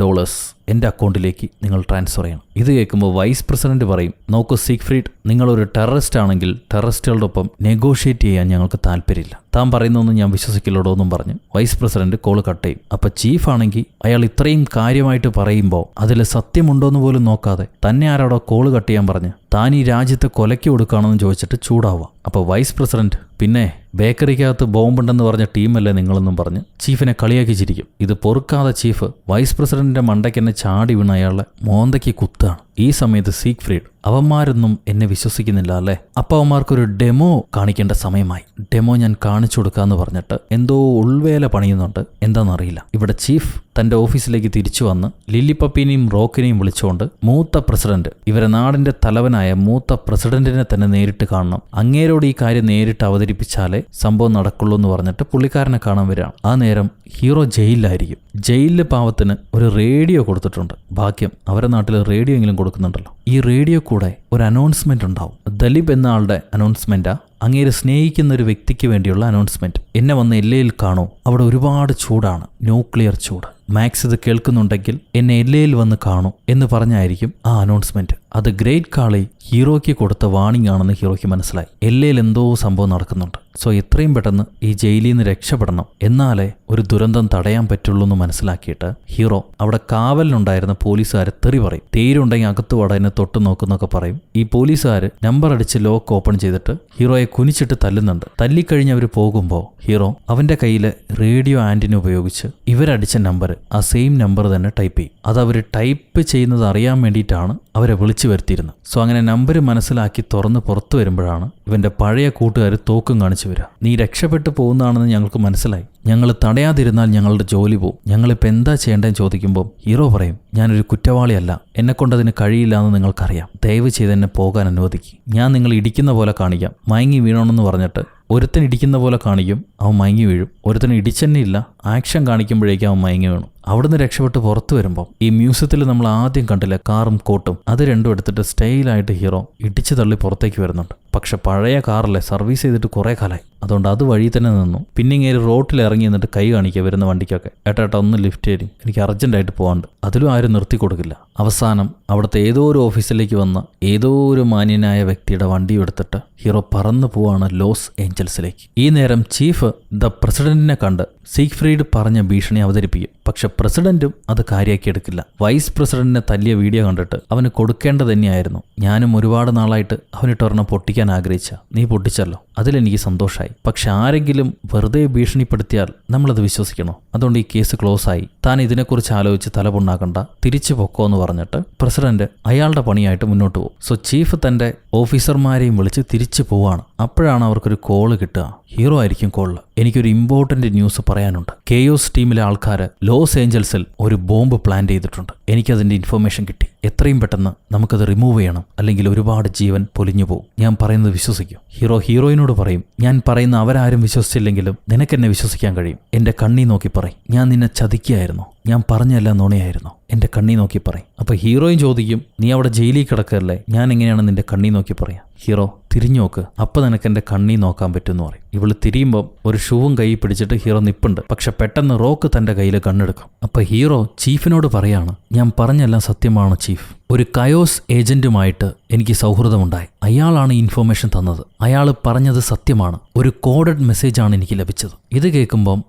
എൻ്റെ അക്കൗണ്ടിലേക്ക് നിങ്ങൾ ട്രാൻസ്ഫർ ചെയ്യണം. ഇത് കേൾക്കുമ്പോൾ വൈസ് പ്രസിഡന്റ് പറയും, നോക്കൂ സീഗ്ഫ്രീഡ്, നിങ്ങളൊരു ടെററിസ്റ്റ് ആണെങ്കിൽ ടെററിസ്റ്റുകളുടെ ഒപ്പം നെഗോഷിയേറ്റ് ചെയ്യാൻ ഞങ്ങൾക്ക് താല്പര്യമില്ല. താൻ പറയുന്നൊന്നും ഞാൻ വിശ്വസിക്കില്ലടോ എന്നും പറഞ്ഞ് വൈസ് പ്രസിഡന്റ് കോള് കട്ട് ചെയ്യും. അപ്പൊ ചീഫ് ആണെങ്കിൽ അയാൾ ഇത്രയും കാര്യമായിട്ട് പറയുമ്പോൾ അതിൽ സത്യമുണ്ടോന്ന് പോലും നോക്കാതെ തന്നെ ആരോടോ കോള് കട്ട് ചെയ്യാൻ പറഞ്ഞ് താൻ ഈ രാജ്യത്തെ കൊലയ്ക്ക് കൊടുക്കുകയാണെന്ന് ചോദിച്ചിട്ട് ചൂടാവുക. അപ്പോൾ വൈസ് പ്രസിഡന്റ്, പിന്നെ ബേക്കറിക്കകത്ത് ബോംബുണ്ടെന്ന് പറഞ്ഞ ടീമല്ലേ നിങ്ങളെന്നും പറഞ്ഞ് ചീഫിനെ കളിയാക്കി ചിരിക്കും. ഇത് പൊറുക്കാതെ ചീഫ് വൈസ് പ്രസിഡന്റിന്റെ മണ്ടയ്ക്ക് തന്നെ ചാടി വീണ് അയാളെ മോന്തയ്ക്ക് കുത്താണ്. ഈ സമയത്ത് സീഗ്ഫ്രീഡ്, അവന്മാരൊന്നും എന്നെ വിശ്വസിക്കുന്നില്ല അല്ലേ? അപ്പോൾ അവന്മാർക്കൊരു ഡെമോ കാണിക്കേണ്ട സമയമായി. ഡെമോ ഞാൻ കാണിച്ചു കൊടുക്കാന്ന് പറഞ്ഞിട്ട് എന്തോ ഉൾവേല പണിയുന്നുണ്ട്. എന്താണെന്നറിയില്ല. ഇവിടെ ചീഫ് തന്റെ ഓഫീസിലേക്ക് തിരിച്ചു വന്ന് ലില്ലിപ്പപ്പിനെയും റോക്കിനെയും വിളിച്ചുകൊണ്ട് മൂത്ത പ്രസിഡന്റ്, ഇവരെ നാടിന്റെ തലവനായ മൂത്ത പ്രസിഡന്റിനെ തന്നെ നേരിട്ട് കാണണം, അങ്ങേരോട് ഈ കാര്യം നേരിട്ട് അവതരിപ്പിച്ചാലേ സംഭവം നടക്കുള്ളൂ എന്ന് പറഞ്ഞിട്ട് പുള്ളിക്കാരനെ കാണാൻ വരികയാണ്. ആ നേരം ഹീറോ ജയിലിലായിരിക്കും. ജയിലിലെ പാവത്തിന് ഒരു റേഡിയോ കൊടുത്തിട്ടുണ്ട്. ഭാഗ്യം, അവരുടെ നാട്ടിൽ റേഡിയോ എങ്കിലും കൊടുക്കുന്നുണ്ടല്ലോ. ഈ റേഡിയോ കൂടെ ഒരു അനൗൺസ്മെന്റ് ഉണ്ടാവും. ദലീപ് എന്ന ആളുടെ അനൗൺസ്മെന്റാ. അങ്ങേര് സ്നേഹിക്കുന്ന ഒരു വ്യക്തിക്ക് വേണ്ടിയുള്ള അനൗൺസ്മെന്റ്. എന്നെ വന്ന് എല്ലയിൽ കാണൂ, അവിടെ ഒരുപാട് ചൂടാണ്, ന്യൂക്ലിയർ ചൂട്. മാക്സ് ഇത് കേൾക്കുന്നുണ്ടെങ്കിൽ എന്നെ എല്ലയിൽ വന്ന് കാണൂ എന്ന് പറഞ്ഞായിരിക്കും ആ അനൗൺസ്മെന്റ്. അത് ഗ്രേറ്റ് കാളി ഹീറോയ്ക്ക് കൊടുത്ത വാണിംഗ് ആണെന്ന് ഹീറോയ്ക്ക് മനസ്സിലായി. എല്ലയിൽ എന്തോ സംഭവം നടക്കുന്നുണ്ട്. സോ എത്രയും പെട്ടെന്ന് ഈ ജയിലിൽ നിന്ന് രക്ഷപ്പെടണം, എന്നാലേ ഒരു ദുരന്തം തടയാൻ പറ്റുള്ളൂ എന്ന് മനസ്സിലാക്കിയിട്ട് ഹീറോ അവിടെ കാവലിനുണ്ടായിരുന്ന പോലീസുകാരെ തെറി പറയും. തേരുണ്ടെങ്കിൽ അകത്ത് വടനെ തൊട്ട് നോക്കുന്നൊക്കെ പറയും. ഈ പോലീസുകാർ നമ്പർ അടിച്ച് ലോക്ക് ഓപ്പൺ ചെയ്തിട്ട് ഹീറോയെ കുനിച്ചിട്ട് തല്ലുന്നുണ്ട്. തല്ലിക്കഴിഞ്ഞ് അവർ പോകുമ്പോൾ ഹീറോ അവന്റെ കയ്യിലെ റേഡിയോ ആന്റിന ഉപയോഗിച്ച് ഇവരടിച്ച നമ്പർ, ആ സെയിം നമ്പർ തന്നെ ടൈപ്പ് ചെയ്യും. അത് അവർ ടൈപ്പ് ചെയ്യുന്നത് അറിയാൻ വേണ്ടിയിട്ടാണ് അവരെ വിളിച്ചു വരുത്തിയിരുന്നത്. സോ അങ്ങനെ നമ്പർ മനസ്സിലാക്കി തുറന്ന് പുറത്തു വരുമ്പോഴാണ് ഇവന്റെ പഴയ കൂട്ടുകാർ തോക്കും കാണിച്ചു വരിക. നീ രക്ഷപ്പെട്ടു പോകുന്നതാണെന്ന് ഞങ്ങൾക്ക് മനസ്സിലായി, ഞങ്ങൾ തടയാതിരുന്നാൽ ഞങ്ങളുടെ ജോലി പോവും, ഞങ്ങളിപ്പോൾ എന്താ ചെയ്യേണ്ടതെന്ന് ചോദിക്കുമ്പോൾ ഹീറോ പറയും, ഞാനൊരു കുറ്റവാളിയല്ല, എന്നെക്കൊണ്ടതിന് കഴിയില്ല എന്ന് നിങ്ങൾക്കറിയാം, ദയവ് ചെയ്ത് എന്നെ പോകാൻ അനുവദിക്കും, ഞാൻ നിങ്ങൾ ഇടിക്കുന്ന പോലെ കാണിക്കാം, മയങ്ങി വീഴണമെന്ന് പറഞ്ഞിട്ട് ഒരുത്തൻ ഇടിക്കുന്ന പോലെ കാണിക്കും, അവൻ മയങ്ങി വീഴും. ഒരുത്തൻ ഇടിച്ചെന്നെ ഇല്ല, ആക്ഷൻ കാണിക്കുമ്പോഴേക്കും അവൻ മയങ്ങി വീണു. അവിടുന്ന് രക്ഷപ്പെട്ട് പുറത്തു വരുമ്പോൾ ഈ മ്യൂസിയത്തിൽ നമ്മൾ ആദ്യം കണ്ടില്ല കാറും കോട്ടും, അത് രണ്ടും എടുത്തിട്ട് സ്റ്റൈലായിട്ട് ഹീറോ ഇടിച്ചു തള്ളി പുറത്തേക്ക് വരുന്നുണ്ട്. പക്ഷെ പഴയ കാറല്ലേ, സർവീസ് ചെയ്തിട്ട് കുറേ കാലമായി, അതുകൊണ്ട് അത് വഴി തന്നെ നിന്നു. പിന്നെ ഇങ്ങനെ റോട്ടിൽ ഇറങ്ങി എന്നിട്ട് കൈ കാണിക്കുക വരുന്ന വണ്ടിക്കൊക്കെ, ഏട്ടാ ഒന്ന് ലിഫ്റ്റ് ചെയ്യും, എനിക്ക് അർജന്റായിട്ട് പോകാണ്ട്. അതിലും ആരും നിർത്തി കൊടുക്കില്ല. അവസാനം അവിടുത്തെ ഏതോ ഒരു ഓഫീസിലേക്ക് വന്ന ഏതോ ഒരു മാന്യനായ വ്യക്തിയുടെ വണ്ടി എടുത്തിട്ട് ഹീറോ പറന്നു പോവാണ് ലോസ് ഏഞ്ചൽസിലേക്ക്. ഈ നേരം ചീഫ് ദ പ്രസിഡന്റിനെ കണ്ട് സീഗ്ഫ്രീഡ് പറഞ്ഞ ഭീഷണി അവതരിപ്പിക്കും. പക്ഷെ പ്രസിഡന്റും അത് കാര്യമാക്കി എടുക്കില്ല. വൈസ് പ്രസിഡന്റിനെ തല്ലിയ വീഡിയോ കണ്ടിട്ട് അവന് കൊടുക്കേണ്ടത് തന്നെയായിരുന്നു. ഞാനും ഒരുപാട് നാളായിട്ട് അവനിട്ടൊരെണ്ണം പൊട്ടിക്കാൻ ആഗ്രഹിച്ച, നീ പൊട്ടിച്ചല്ലോ, അതിലെനിക്ക് സന്തോഷമായി. പക്ഷെ ആരെങ്കിലും വെറുതെ ഭീഷണിപ്പെടുത്തിയാൽ നമ്മളത് വിശ്വസിക്കണോ? അതുകൊണ്ട് ഈ കേസ് ക്ലോസ് ആയി, താൻ ഇതിനെക്കുറിച്ച് ആലോചിച്ച് തലപുണ്ണാക്കണ്ട, തിരിച്ചു പൊക്കോ എന്ന് പറഞ്ഞിട്ട് പ്രസിഡന്റ് അയാളുടെ പണിയായിട്ട് മുന്നോട്ട് പോകും. സോ ചീഫ് തന്റെ ഓഫീസർമാരെയും വിളിച്ച് തിരിച്ചു പോവാണ്. അപ്പോഴാണ് അവർക്കൊരു കോള് കിട്ടുക. ഹീറോ ആയിരിക്കും കോളിൽ. എനിക്കൊരു ഇമ്പോർട്ടന്റ് ന്യൂസ് പറയാനുണ്ട്. കെയോസ് ടീമിലെ ആൾക്കാർ ലോസ് ഏഞ്ചൽസിൽ ഒരു ബോംബ് പ്ലാൻ ചെയ്തിട്ടുണ്ട്. എനിക്കതിന്റെ ഇൻഫർമേഷൻ കിട്ടി. എത്രയും പെട്ടെന്ന് നമുക്കത് റിമൂവ് ചെയ്യണം, അല്ലെങ്കിൽ ഒരുപാട് ജീവൻ പൊലിഞ്ഞു പോകും. ഞാൻ പറയുന്നത് വിശ്വസിക്കും. ഹീറോയിനോട് പറയും, ഞാൻ പറയുന്ന അവരാരും വിശ്വസിച്ചില്ലെങ്കിലും നിനക്കെന്നെ വിശ്വസിക്കാൻ കഴിയും. എന്റെ കണ്ണി നോക്കി പറയും, ഞാൻ നിന്നെ ചതിക്കുകയായിരുന്നു, ഞാൻ പറഞ്ഞെല്ലാം നുണയായിരുന്നു, എന്റെ കണ്ണി നോക്കി പറയും. അപ്പൊ ഹീറോയും ചോദിക്കും, നീ അവിടെ ജയിലിൽ കിടക്കല്ലേ, ഞാൻ എങ്ങനെയാണ് നിന്റെ കണ്ണി നോക്കി പറയാം? ഹീറോ തിരിഞ്ഞു നോക്ക്, അപ്പൊ നിനക്ക് എന്റെ കണ്ണി നോക്കാൻ പറ്റുമെന്ന് പറയും. ഇവള് തിരിയുമ്പം ഒരു ഷൂവും കൈ പിടിച്ചിട്ട് ഹീറോ നിപ്പുണ്ട്. പക്ഷെ പെട്ടെന്ന് റോക്ക് തന്റെ കയ്യിൽ കണ്ണെടുക്കും. അപ്പൊ ഹീറോ ചീഫിനോട് പറയാണ്, ഞാൻ പറഞ്ഞെല്ലാം സത്യമാണ് ചീഫ്. ഒരു കയോസ് ഏജന്റുമായിട്ട് എനിക്ക് സൗഹൃദമുണ്ടായി. അയാളാണ് ഇൻഫോർമേഷൻ തന്നത്. അയാൾ പറഞ്ഞത് സത്യമാണ്. ഒരു കോഡഡ് മെസ്സേജാണ് എനിക്ക് ലഭിച്ചത്. ഇത് കേൾക്കുമ്പം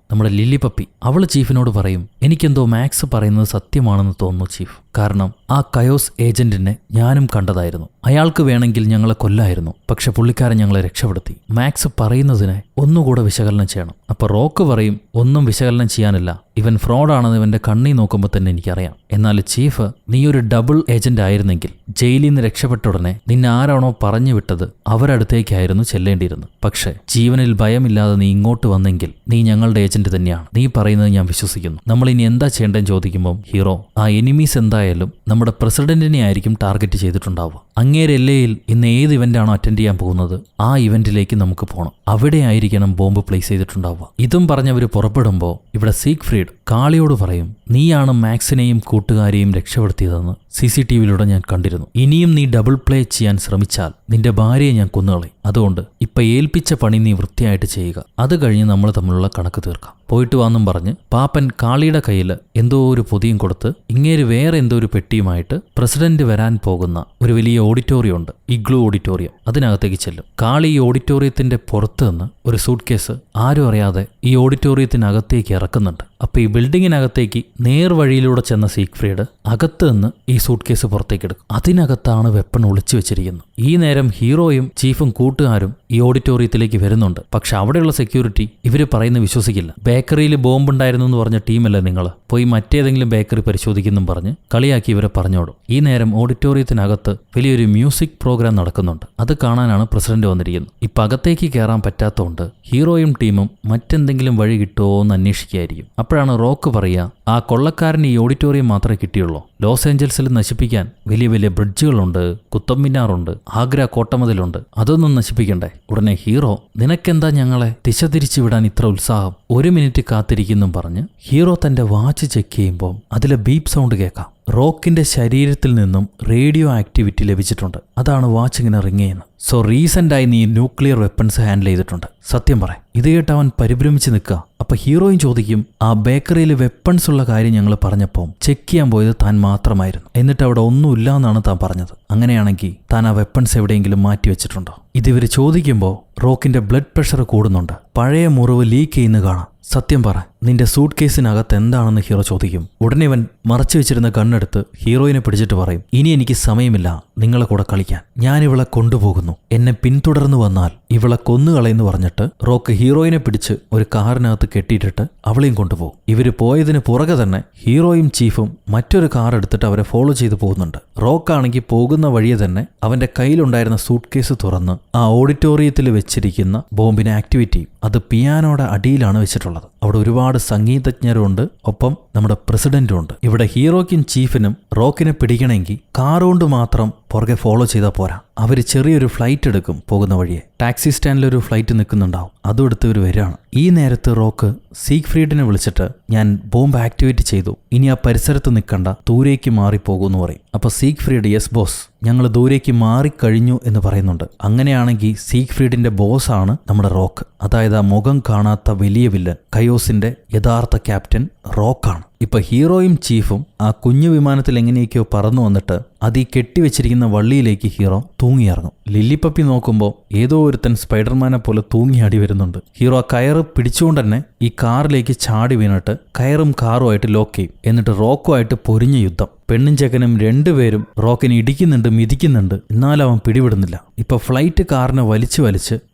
നമ്മുടെ ലില്ലിപ്പപ്പി അവള് ചീഫിനോട് പറയും, എനിക്കെന്തോ മാക്സ് പറയുന്നത് സത്യമാണെന്ന് തോന്നുന്നു ചീഫ്. കാരണം ആ കയോസ് ഏജന്റിനെ ഞാനും കണ്ടതായിരുന്നു. അയാൾക്ക് വേണമെങ്കിൽ ഞങ്ങളെ കൊല്ലായിരുന്നു. പക്ഷെ പുള്ളിക്കാരൻ ഞങ്ങളെ രക്ഷപ്പെടുത്തി. മാക്സ് പറയുന്നതിനെ ഒന്നുകൂടെ വിശകലനം ചെയ്യണം. അപ്പൊ റോക്ക് പറയും, ഒന്നും വിശകലനം ചെയ്യാനില്ല, ഇവൻ ഫ്രോഡാണെന്ന് ഇവന്റെ കണ്ണി നോക്കുമ്പോൾ തന്നെ എനിക്കറിയാം. എന്നാൽ ചീഫ്, നീ ഒരു ഡബിൾ ഏജന്റ് ആയിരുന്നെങ്കിൽ ജയിലിൽ നിന്ന് രക്ഷപ്പെട്ട ഉടനെ നിന്നെ ആരാണോ പറഞ്ഞു വിട്ടത് അവരടുത്തേക്കായിരുന്നു ചെല്ലേണ്ടിയിരുന്നത്. പക്ഷെ ജീവനിൽ ഭയമില്ലാതെ നീ ഇങ്ങോട്ട് വന്നെങ്കിൽ നീ ഞങ്ങളുടെ ഏജന്റ് തന്നെയാണ്. നീ പറയുന്നത് ഞാൻ വിശ്വസിക്കുന്നു. നമ്മൾ ഇനി എന്താ ചെയ്യേണ്ടതെന്ന് ചോദിക്കുമ്പോൾ ഹീറോ, ആ എനിമീസ് എന്തായാലും നമ്മുടെ പ്രസിഡന്റിനെ ആയിരിക്കും ടാർഗറ്റ് ചെയ്തിട്ടുണ്ടാവുക. അങ്ങേരെ എല്ലയിൽ ഇന്ന് ഏത് ഇവന്റാണോ അറ്റൻഡ് ചെയ്യാൻ പോകുന്നത് ആ ഇവന്റിലേക്ക് നമുക്ക് പോകണം. അവിടെ ആയിരിക്കണം ബോംബ് പ്ലേസ് ചെയ്തിട്ടുണ്ടാവുക. ഇതും പറഞ്ഞവർ പുറപ്പെടുമ്പോൾ ഇവിടെ സീഗ്ഫ്രീഡ് കാളിയോട് പറയും, നീയാണ് മാക്സിനെയും കൂട്ടുകാരെയും രക്ഷപ്പെടുത്തിയതെന്ന് CCTVയിലൂടെ ഞാൻ കണ്ടിരുന്നു. ഇനിയും നീ ഡബിൾ പ്ലേ ചെയ്യാൻ ശ്രമിച്ചാൽ നിന്റെ ഭാര്യയെ ഞാൻ കൊന്നുകളയും. അതുകൊണ്ട് ഇപ്പൊ ഏൽപ്പിച്ച പണി നീ വൃത്തിയായിട്ട് ചെയ്യുക. അത് കഴിഞ്ഞ് നമ്മൾ തമ്മിലുള്ള കണക്ക് തീർക്കാം. പോയിട്ട് വാന്നും പറഞ്ഞ് പാപ്പൻ കാളിയുടെ കയ്യിൽ എന്തോ ഒരു പൊതിയും കൊടുത്ത് ഇങ്ങേര് വേറെ എന്തോ ഒരു പെട്ടിയുമായിട്ട് പ്രസിഡന്റ് വരാൻ പോകുന്ന ഒരു വലിയ ഓഡിറ്റോറിയം ഉണ്ട്, ഇഗ്ലൂ ഓഡിറ്റോറിയം. അതിനകത്തേക്ക് ചെല്ലും. കാളി ഈ ഓഡിറ്റോറിയത്തിന്റെ പുറത്ത് നിന്ന് ഒരു സൂട്ട് കേസ് ആരും അറിയാതെ ഈ ഓഡിറ്റോറിയത്തിനകത്തേക്ക് ഇറക്കുന്നുണ്ട്. അപ്പോൾ ഈ ബിൽഡിങ്ങിനകത്തേക്ക് നേർവഴിയിലൂടെ ചെന്ന സീഗ്ഫ്രീഡ് അകത്ത് നിന്ന് ഈ സൂട്ട് കേസ് പുറത്തേക്ക് എടുക്കും. അതിനകത്താണ് വെപ്പൺ ഒളിച്ചു വെച്ചിരിക്കുന്നത്. ഈ നേരം ഹീറോയും ചീഫും കൂട്ടുകാരും ഈ ഓഡിറ്റോറിയത്തിലേക്ക് വരുന്നുണ്ട്. പക്ഷെ അവിടെയുള്ള സെക്യൂരിറ്റി ഇവര് പറയുന്നത് വിശ്വസിക്കില്ല. ബേക്കറിയിൽ ബോംബ് ഉണ്ടായിരുന്നു എന്ന് പറഞ്ഞ ടീമല്ലേ നിങ്ങൾ, പോയി മറ്റേതെങ്കിലും ബേക്കറി പരിശോധിക്കുന്നും പറഞ്ഞ് കളിയാക്കി ഇവരെ പറഞ്ഞോടും. ഈ നേരം ഓഡിറ്റോറിയത്തിനകത്ത് വലിയൊരു മ്യൂസിക് പ്രോഗ്രാം നടക്കുന്നുണ്ട്. അത് കാണാനാണ് പ്രസിഡന്റ് വന്നിരിക്കുന്നത്. ഇപ്പം അകത്തേക്ക് കയറാൻ പറ്റാത്തതുകൊണ്ട് ഹീറോയും ടീമും മറ്റെന്തെങ്കിലും വഴി കിട്ടുമോ എന്ന് അന്വേഷിക്കുകയായിരിക്കും. അപ്പോഴാണ് റോക്ക് പറയുക, ആ കൊള്ളക്കാരന് ഈ ഓഡിറ്റോറിയം മാത്രമേ കിട്ടിയുള്ളൂ. ലോസ് ഏഞ്ചൽസിൽ നശിപ്പിക്കാൻ വലിയ വലിയ ബ്രിഡ്ജുകളുണ്ട്, കുത്തബ് മിനാറുണ്ട്, ആഗ്ര കോട്ടമതിലുണ്ട്, അതൊന്നും നശിപ്പിക്കണ്ടേ? ഉടനെ ഹീറോ, നിനക്കെന്താ ഞങ്ങളെ ദിശ തിരിച്ചു വിടാൻ ഇത്ര ഉത്സാഹം? 1 മിനിറ്റ് കാത്തിരിക്കുന്നും പറഞ്ഞ് ഹീറോ തന്റെ വാച്ച് ചെക്ക് ചെയ്യുമ്പോൾ അതിലെ ബീപ്പ് സൗണ്ട് കേൾക്കാം. റോക്കിന്റെ ശരീരത്തിൽ നിന്നും റേഡിയോ ആക്ടിവിറ്റി ലഭിച്ചിട്ടുണ്ട്. അതാണ് വാച്ച് ഇങ്ങനെ റിങ് ചെയ്യുന്നത്. സോ റീസെൻ്റായി നീ ന്യൂക്ലിയർ വെപ്പൺസ് ഹാൻഡിൽ ചെയ്തിട്ടുണ്ട്. സത്യം പറ. ഇത് കേട്ട് അവൻ പരിഭ്രമിച്ച് നിൽക്കുക. അപ്പൊ ഹീറോയും ചോദിക്കും, ആ ബേക്കറിയിൽ വെപ്പൺസ് ഉള്ള കാര്യം ഞങ്ങൾ പറഞ്ഞപ്പോൾ ചെക്ക് ചെയ്യാൻ പോയത് താൻ മാത്രമായിരുന്നു, എന്നിട്ട് അവിടെ ഒന്നുമില്ല എന്നാണ് താൻ പറഞ്ഞത്. അങ്ങനെയാണെങ്കിൽ താൻ ആ വെപ്പൺസ് എവിടെയെങ്കിലും മാറ്റി വെച്ചിട്ടുണ്ടോ? ഇതിവർ ചോദിക്കുമ്പോൾ റോക്കിന്റെ ബ്ലഡ് പ്രഷർ കൂടുന്നുണ്ട്. പഴയ മുറിവ് ലീക്ക് ചെയ്യുന്ന കാണാം. സത്യം പറ, നിന്റെ സൂട്ട് കേസിനകത്ത് എന്താണെന്ന് ഹീറോ ചോദിക്കും. ഉടനെ അവൻ മറച്ചു വെച്ചിരുന്ന കണ്ണെടുത്ത് ഹീറോയിനെ പിടിച്ചിട്ട് പറയും, ഇനി എനിക്ക് സമയമില്ല നിങ്ങളെ കൂടെ കളിക്കാൻ. ഞാൻ ഇവളെ കൊണ്ടുപോകുന്നു. എന്നെ പിന്തുടർന്നു വന്നാൽ ഇവളെ കൊന്നുകളയെന്ന് പറഞ്ഞിട്ട് റോക്ക് ഹീറോയിനെ പിടിച്ച് ഒരു കാറിനകത്ത് കെട്ടിയിട്ടിട്ട് അവളെയും കൊണ്ടുപോകും. ഇവര് പോയതിന് പുറകെ തന്നെ ഹീറോയും ചീഫും മറ്റൊരു കാർ എടുത്തിട്ട് അവരെ ഫോളോ ചെയ്ത് പോകുന്നുണ്ട്. റോക്കാണെങ്കിൽ പോകുന്ന വഴിയെ തന്നെ അവന്റെ കയ്യിലുണ്ടായിരുന്ന സൂട്ട് കേസ് തുറന്ന് ആ ഓഡിറ്റോറിയത്തിൽ വെച്ചിരിക്കുന്ന ബോംബിനെ ആക്ടിവേറ്റ് ചെയ്യും. അത് പിയാനോയുടെ അടിയിലാണ് വെച്ചിട്ടുള്ളത്. അവിടെ ഒരുപാട് സംഗീതജ്ഞരുണ്ട്, ഒപ്പം നമ്മുടെ പ്രസിഡന്റും ഉണ്ട്. ഇവിടെ ഹീറോയ്ക്കും ചീഫിനും റോക്കിനെ പിടിക്കണമെങ്കിൽ കാറുകൊണ്ട് മാത്രം പുറകെ ഫോളോ ചെയ്താൽ പോരാ. അവർ ചെറിയൊരു ഫ്ലൈറ്റ് എടുക്കും. പോകുന്ന വഴിയെ ടാക്സി സ്റ്റാൻഡിലൊരു ഫ്ലൈറ്റ് നിൽക്കുന്നുണ്ടാവും. അതും എടുത്ത് ഇവർ വരികയാണ്. ഈ നേരത്ത് റോക്ക് സീഗ്ഫ്രീഡിനെ വിളിച്ചിട്ട്, ഞാൻ ബോംബ് ആക്ടിവേറ്റ് ചെയ്തു, ഇനി ആ പരിസരത്ത് നിൽക്കണ്ട, ദൂരേക്ക് മാറിപ്പോകുമെന്ന് പറയും. അപ്പൊ സീഗ്ഫ്രീഡ്, യെസ് ബോസ്, ഞങ്ങൾ ദൂരേക്ക് മാറിക്കഴിഞ്ഞു എന്ന് പറയുന്നുണ്ട്. അങ്ങനെയാണെങ്കിൽ സീഗ്ഫ്രീഡിന്റെ ബോസാണ് നമ്മുടെ റോക്ക്. അതായത് ആ മുഖം കാണാത്ത വലിയ വില്ലൻ, കയോസിന്റെ യഥാർത്ഥ ക്യാപ്റ്റൻ റോക്കാണ്. ഇപ്പൊ ഹീറോയും ചീഫും ആ കുഞ്ഞു വിമാനത്തിൽ എങ്ങനെയൊക്കെയോ പറന്നു വന്നിട്ട് അത് ഈ കെട്ടിവെച്ചിരിക്കുന്ന വള്ളിയിലേക്ക് ഹീറോ തൂങ്ങിയിറങ്ങും. ലില്ലിപ്പപ്പി നോക്കുമ്പോൾ ഏതോ ഒരുത്തൻ സ്പൈഡർമാനെ പോലെ തൂങ്ങിയാടി വരുന്നുണ്ട്. ഹീറോ ആ കയറ് പിടിച്ചുകൊണ്ട് തന്നെ ഈ കാറിലേക്ക് ചാടി വീണിട്ട് കയറും കാറുമായിട്ട് ലോക്ക് ചെയ്യും. എന്നിട്ട് റോക്കുമായിട്ട് പൊരിഞ്ഞ യുദ്ധം. പെണ്ണും ചെക്കനും രണ്ടുപേരും റോക്കിനെ ഇടിക്കുന്നുണ്ട്, മിതിക്കുന്നുണ്ട്. എന്നാലും അവൻ പിടിവിടുന്നില്ല. ഇപ്പൊ ഫ്ലൈറ്റ് കാറിനെ വലിച്ച്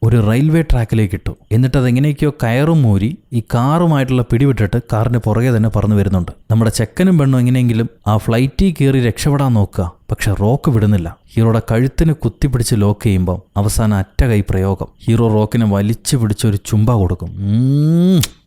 ഒരു റെയിൽവേ ട്രാക്കിലേക്ക് ഇട്ടു. എന്നിട്ട് അതെങ്ങനെയൊക്കെയോ കയറും മൂരി ഈ കാറുമായിട്ടുള്ള പിടിവിട്ടിട്ട് കാറിന്റെ പുറകെ തന്നെ പറന്നു വരുന്നുണ്ട്. നമ്മുടെ ചെക്കനും പെണ്ണും എങ്ങനെയെങ്കിലും ആ ഫ്ലൈറ്റിൽ കയറി രക്ഷപ്പെടാൻ നോക്കുക. പക്ഷെ റോക്ക് വിടുന്നില്ല. ഹീറോയുടെ കഴുത്തിന് കുത്തിപ്പിടിച്ച് ലോക്ക് ചെയ്യുമ്പോൾ അവസാനം അറ്റ കൈ പ്രയോഗം. ഹീറോ റോക്കിനെ വലിച്ചു പിടിച്ചൊരു ചുംബ കൊടുക്കും.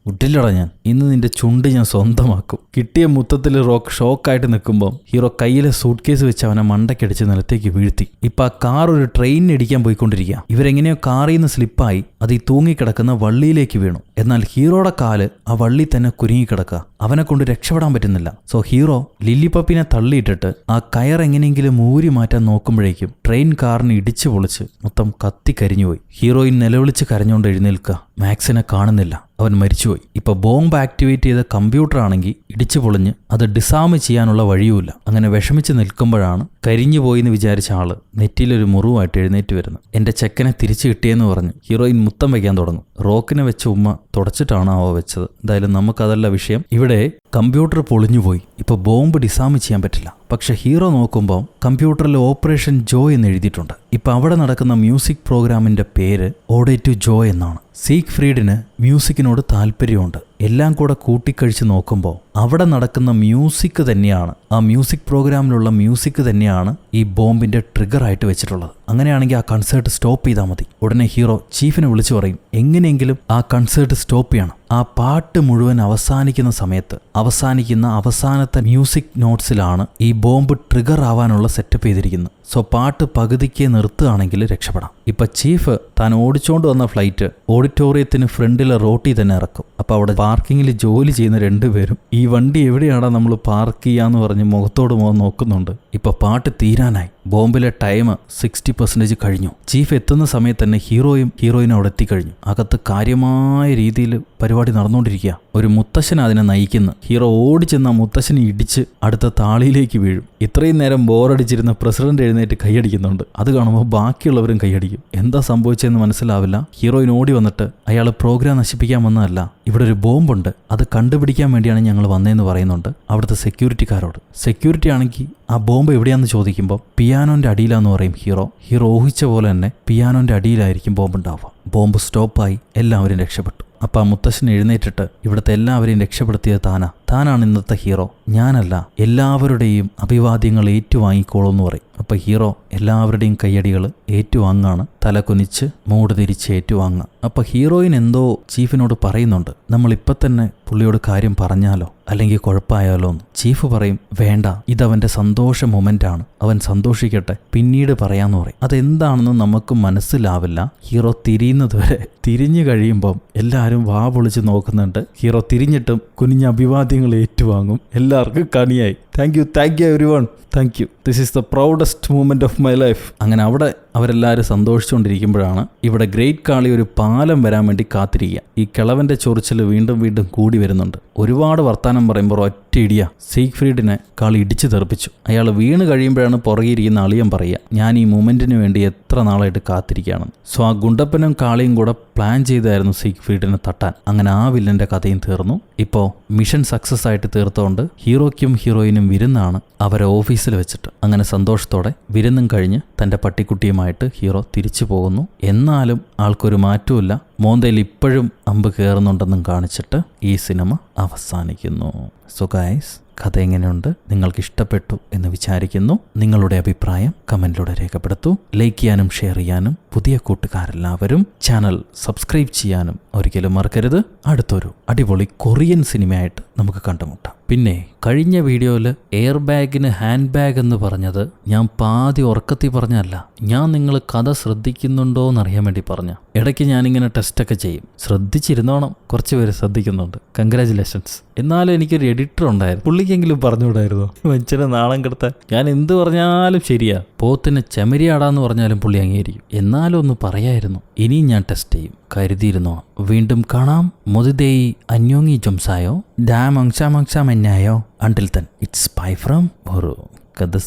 വിട്ടില്ലടാ, ഞാൻ ഇന്ന് നിന്റെ ചുണ്ട് ഞാൻ സ്വന്തമാക്കും. കിട്ടിയ മുത്തത്തിൽ റോക്ക് ഷോക്കായിട്ട് നിൽക്കുമ്പോൾ ഹീറോ കയ്യിലെ സൂട്ട് കേസ് വെച്ച് അവനെ മണ്ടക്കടിച്ച് നിലത്തേക്ക് വീഴ്ത്തി. ഇപ്പൊ ആ കാർ ഒരു ട്രെയിനിന് ഇടിക്കാൻ പോയിക്കൊണ്ടിരിക്കുക. ഇവരെങ്ങനെയോ കാറിൽ നിന്ന് സ്ലിപ്പായി അത് ഈ തൂങ്ങിക്കിടക്കുന്ന വള്ളിയിലേക്ക് വീണു. എന്നാൽ ഹീറോയുടെ കാല് ആ വള്ളി തന്നെ കുരുങ്ങിക്കിടക്കുക. അവനെ കൊണ്ട് രക്ഷപ്പെടാൻ പറ്റുന്നില്ല. സോ ഹീറോ ലില്ലിപ്പപ്പിനെ തള്ളിയിട്ടിട്ട് ആ കയർ എങ്ങനെയെങ്കിലും ഊരി മാറ്റാൻ നോക്കുമ്പോഴേക്കും ട്രെയിൻ കാറിന് ഇടിച്ചു പൊളിച്ച് മൊത്തം കത്തിക്കരിഞ്ഞുപോയി. ഹീറോയിൻ നിലവിളിച്ച് കരഞ്ഞുകൊണ്ട് എഴുന്നേൽക്കുക. മാക്സിനെ കാണുന്നില്ല, അവൻ മരിച്ചുപോയി. ഇപ്പൊ ബോംബ് ആക്ടിവേറ്റ് ചെയ്ത കമ്പ്യൂട്ടർ ആണെങ്കിൽ ഇടിച്ചു പൊളിഞ്ഞ് അത് ഡിസാമ് ചെയ്യാനുള്ള വഴിയുമില്ല. അങ്ങനെ വിഷമിച്ച് നിൽക്കുമ്പോഴാണ് കരിഞ്ഞുപോയി എന്ന് വിചാരിച്ച ആള് നെറ്റിയിലൊരു മുറിവായിട്ട് എഴുന്നേറ്റ് വരുന്നത്. എന്റെ ചെക്കനെ തിരിച്ചു കിട്ടിയെന്ന് പറഞ്ഞ് ഹീറോയിൻ മുത്തം വയ്ക്കാൻ തുടങ്ങും. റോക്കിനെ വെച്ച ഉമ്മ തുടച്ചിട്ടാണ് അവ വെച്ചത്. എന്തായാലും നമുക്കതല്ല വിഷയം. ഇവിടെ കമ്പ്യൂട്ടർ പൊളിഞ്ഞുപോയി. ഇപ്പൊ ബോംബ് ഡിസാമ് ചെയ്യാൻ പറ്റില്ല. പക്ഷെ ഹീറോ നോക്കുമ്പോൾ കമ്പ്യൂട്ടറിൽ ഓപ്പറേഷൻ ജോ എന്ന് എഴുതിയിട്ടുണ്ട്. ഇപ്പൊ അവിടെ നടക്കുന്ന മ്യൂസിക് പ്രോഗ്രാമിന്റെ പേര് ഓഡേ ടു ജോ എന്നാണ്. സീഗ്ഫ്രീഡിന് മ്യൂസിക്കിനോട് താല്പര്യമുണ്ട്. എല്ലാം കൂടെ കൂട്ടിക്കഴിച്ച് നോക്കുമ്പോൾ അവിടെ നടക്കുന്ന മ്യൂസിക് തന്നെയാണ്, ആ മ്യൂസിക് പ്രോഗ്രാമിലുള്ള മ്യൂസിക് തന്നെയാണ് ഈ ബോംബിന്റെ ട്രിഗർ ആയിട്ട് വെച്ചിട്ടുള്ളത്. അങ്ങനെയാണെങ്കിൽ ആ കൺസേർട്ട് സ്റ്റോപ്പ് ചെയ്താൽ മതി. ഉടനെ ഹീറോ ചീഫിനെ വിളിച്ചു പറയും, എങ്ങനെയെങ്കിലും ആ കൺസേർട്ട് സ്റ്റോപ്പ് ചെയ്യണം. ആ പാട്ട് മുഴുവൻ അവസാനിക്കുന്ന സമയത്ത് അവസാനിക്കുന്ന അവസാനത്തെ മ്യൂസിക് നോട്ട്സിലാണ് ഈ ബോംബ് ട്രിഗർ ആവാനുള്ള സെറ്റപ്പ് ചെയ്തിരിക്കുന്നത്. സോ പാട്ട് പകുതിക്ക് നിർത്തുകയാണെങ്കിൽ രക്ഷപ്പെടാം. ഇപ്പൊ ചീഫ് താൻ ഓടിച്ചോണ്ട് വന്ന ഫ്ലൈറ്റ് ഓഡിറ്റോറിയത്തിന് ഫ്രണ്ടിലെ റോട്ടിൽ തന്നെ ഇറക്കും. അപ്പൊ അവിടെ പാർക്കിങ്ങിൽ ജോലി ചെയ്യുന്ന രണ്ടുപേരും ഈ വണ്ടി എവിടെയാണോ നമ്മൾ പാർക്ക് ചെയ്യാന്ന് പറഞ്ഞ് മുഖത്തോട് മുഖം നോക്കുന്നുണ്ട്. ഇപ്പൊ പാട്ട് തീരാനായി. ബോംബിലെ ടൈം 60% കഴിഞ്ഞു. ചീഫ് എത്തുന്ന സമയത്ത് തന്നെ ഹീറോയിനും അവിടെ എത്തിക്കഴിഞ്ഞു. അകത്ത് കാര്യമായ രീതിയിൽ പരിപാടി നടന്നുകൊണ്ടിരിക്കുക. ഒരു മുത്തശ്ശൻ അതിനെ നയിക്കുന്നു. ഹീറോ ഓടിച്ചെന്ന് ആ മുത്തശ്ശനെ ഇടിച്ച് അടുത്ത താളിയിലേക്ക് വീഴും. ഇത്രയും നേരം ബോറടിച്ചിരുന്ന പ്രസിഡന്റ് എഴുന്നേറ്റ് കൈയടിക്കുന്നുണ്ട്. അത് കാണുമ്പോൾ ബാക്കിയുള്ളവരും കൈയടിക്കും. എന്താ സംഭവിച്ചതെന്ന് മനസ്സിലാവില്ല. ഹീറോയിൻ ഓടി വന്നിട്ട് അയാൾ പ്രോഗ്രാം നശിപ്പിക്കാൻ വന്നതല്ല, ഇവിടെ ഒരു ബോംബുണ്ട്, അത് കണ്ടുപിടിക്കാൻ വേണ്ടിയാണ് ഞങ്ങൾ വന്നതെന്ന് പറയുന്നുണ്ട് അവിടുത്തെ സെക്യൂരിറ്റിക്കാരോട്. സെക്യൂരിറ്റി ആണെങ്കിൽ ആ ബോംബ് എവിടെയാണെന്ന് ചോദിക്കുമ്പോൾ പിയാനോന്റെ അടിയിലാന്ന് പറയും ഹീറോ. ഹീറോ ഊഹിച്ച പോലെ തന്നെ പിയാനോന്റെ അടിയിലായിരിക്കും ബോംബ് ഉണ്ടാവുക. ബോംബ് സ്റ്റോപ്പായി, എല്ലാവരും രക്ഷപ്പെട്ടു. അപ്പം ആ മുത്തശ്ശൻ എഴുന്നേറ്റിട്ട് ഇവിടുത്തെ എല്ലാവരെയും രക്ഷപ്പെടുത്തിയത് താനാണ് ഇന്നത്തെ ഹീറോ, ഞാനല്ല, എല്ലാവരുടെയും അഭിവാദ്യങ്ങൾ ഏറ്റുവാങ്ങിക്കോളൂ എന്ന് പറയും. അപ്പം ഹീറോ എല്ലാവരുടെയും കയ്യടികൾ ഏറ്റുവാങ്ങാണ്, തല കുനിച്ച് മൂട് തിരിച്ച് ഏറ്റുവാങ്ങുക. അപ്പം ഹീറോയിൻ എന്തോ ചീഫിനോട് പറയുന്നുണ്ട്, നമ്മളിപ്പം തന്നെ പുള്ളിയോട് കാര്യം പറഞ്ഞാലോ അല്ലെങ്കിൽ കുഴപ്പമായാലോ എന്ന്. ചീഫ് പറയും വേണ്ട, ഇതവൻ്റെ സന്തോഷ മൊമെൻ്റാണ്, അവൻ സന്തോഷിക്കട്ടെ, പിന്നീട് പറയാമെന്ന് പറയും. അതെന്താണെന്ന് നമുക്ക് മനസ്സിലാവില്ല. ഹീറോ തിരിയുന്നതുവരെ, തിരിഞ്ഞു കഴിയുമ്പം എല്ലാവരും വാ പൊളിച്ച് നോക്കുന്നുണ്ട്. ഹീറോ തിരിഞ്ഞിട്ടും കുനിഞ്ഞ അഭിവാദ്യങ്ങൾ ഏറ്റുവാങ്ങും. എല്ലാവർക്കും കണിയായി. Thank you everyone, thank you, this is the proudest moment of my life. അങ്ങനെ അവിടെ അവരെല്ലാവരും സന്തോഷിച്ചുകൊണ്ടിരിക്കുമ്പോഴാണ് ഇവിടെ ഗ്രേറ്റ് കാളി ഒരു പാലം വരാൻ വേണ്ടി കാത്തിരിക്കുക. ഈ കിളവന്റെ ചൊറിച്ചിൽ വീണ്ടും വീണ്ടും കൂടി വരുന്നുണ്ട്. ഒരുപാട് വർത്താനം പറയുമ്പോൾ ഒറ്റ ഇടിയ സീഗ്ഫ്രീഡിനെ കാളി ഇടിച്ചു തെറിപ്പിച്ചു. അയാൾ വീണ് കഴിയുമ്പോഴാണ് പുറകിരിക്കുന്ന അളിയൻ പറയുക, ഞാൻ ഈ മൂമെന്റിന് വേണ്ടി എത്ര നാളായിട്ട് കാത്തിരിക്കുകയാണെന്ന്. സോ ആ ഗുണ്ടപ്പനും കാളിയും കൂടെ പ്ലാൻ ചെയ്തായിരുന്നു സീഗ്ഫ്രീഡിനെ തട്ടാൻ. അങ്ങനെ ആ വില്ലന്റെ കഥയും തീർന്നു. ഇപ്പോൾ മിഷൻ സക്സസ് ആയിട്ട് തീർത്തുകൊണ്ട് ഹീറോയ്ക്കും ഹീറോയിനും വിരുന്നാണ് അവരെ ഓഫീസിൽ വെച്ചിട്ട്. അങ്ങനെ സന്തോഷത്തോടെ വിരുന്നും കഴിഞ്ഞ് തൻ്റെ പട്ടിക്കുട്ടിയുമായിട്ട് ഹീറോ തിരിച്ചു പോകുന്നു. എന്നാലും ആൾക്കൊരു മാറ്റവുമില്ല. മോന്തയിൽ ഇപ്പോഴും അമ്പ് കയറുന്നുണ്ടെന്നും കാണിച്ചിട്ട് ഈ സിനിമ അവസാനിക്കുന്നു. സോ ഗൈസ്, കഥ എങ്ങനെയുണ്ട്? നിങ്ങൾക്ക് ഇഷ്ടപ്പെട്ടു എന്ന് വിചാരിക്കുന്നു. നിങ്ങളുടെ അഭിപ്രായം കമൻറ്റിലൂടെ രേഖപ്പെടുത്തൂ. ലൈക്ക് ചെയ്യാനും ഷെയർ ചെയ്യാനും പുതിയ കൂട്ടുകാരെല്ലാവരും ചാനൽ സബ്സ്ക്രൈബ് ചെയ്യാനും ഒരിക്കലും മറക്കരുത്. അടുത്തൊരു അടിപൊളി കൊറിയൻ സിനിമയായിട്ട് നമുക്ക് കണ്ടുമുട്ടാം. പിന്നെ കഴിഞ്ഞ വീഡിയോയിൽ എയർ ബാഗിന് ഹാൻഡ് ബാഗ് എന്ന് പറഞ്ഞത് ഞാൻ പാതി ഉറക്കത്തിൽ പറഞ്ഞല്ല, ഞാൻ നിങ്ങൾ കഥ ശ്രദ്ധിക്കുന്നുണ്ടോ എന്നറിയാൻ വേണ്ടി പറഞ്ഞ. ഇടയ്ക്ക് ഞാനിങ്ങനെ ടെസ്റ്റൊക്കെ ചെയ്യും, ശ്രദ്ധിച്ചിരുന്നോണം. കുറച്ച് പേര് ശ്രദ്ധിക്കുന്നുണ്ട്, കൺഗ്രാജുലേഷൻസ്. എന്നാലും എനിക്കൊരു എഡിറ്റർ ഉണ്ടായിരുന്നു, പുള്ളിക്കെങ്കിലും പറഞ്ഞുകൂടായിരുന്നോ മനുഷ്യനെ നാളം കെടുത്താൻ? ഞാൻ എന്ത് പറഞ്ഞാലും ശരിയാ, പോത്തിന് ചെമരിയാടാന്ന് പറഞ്ഞാലും പുള്ളി അംഗീകരിക്കും. എന്നാലും ഒന്ന് പറയായിരുന്നു. ഇനിയും ഞാൻ ടെസ്റ്റ് ചെയ്യും, കരുതിയിരുന്നോ. വീണ്ടും കാണാം. മുതിദേയി അന്യോങ്ങി ജംസായോ ഡാം അങ്ഷാമങ്ഷാമെന്നായോ. അണ്ടിൽ തൻ ഇറ്റ്സ് ബൈ ഫ്രം ഒരു കഥ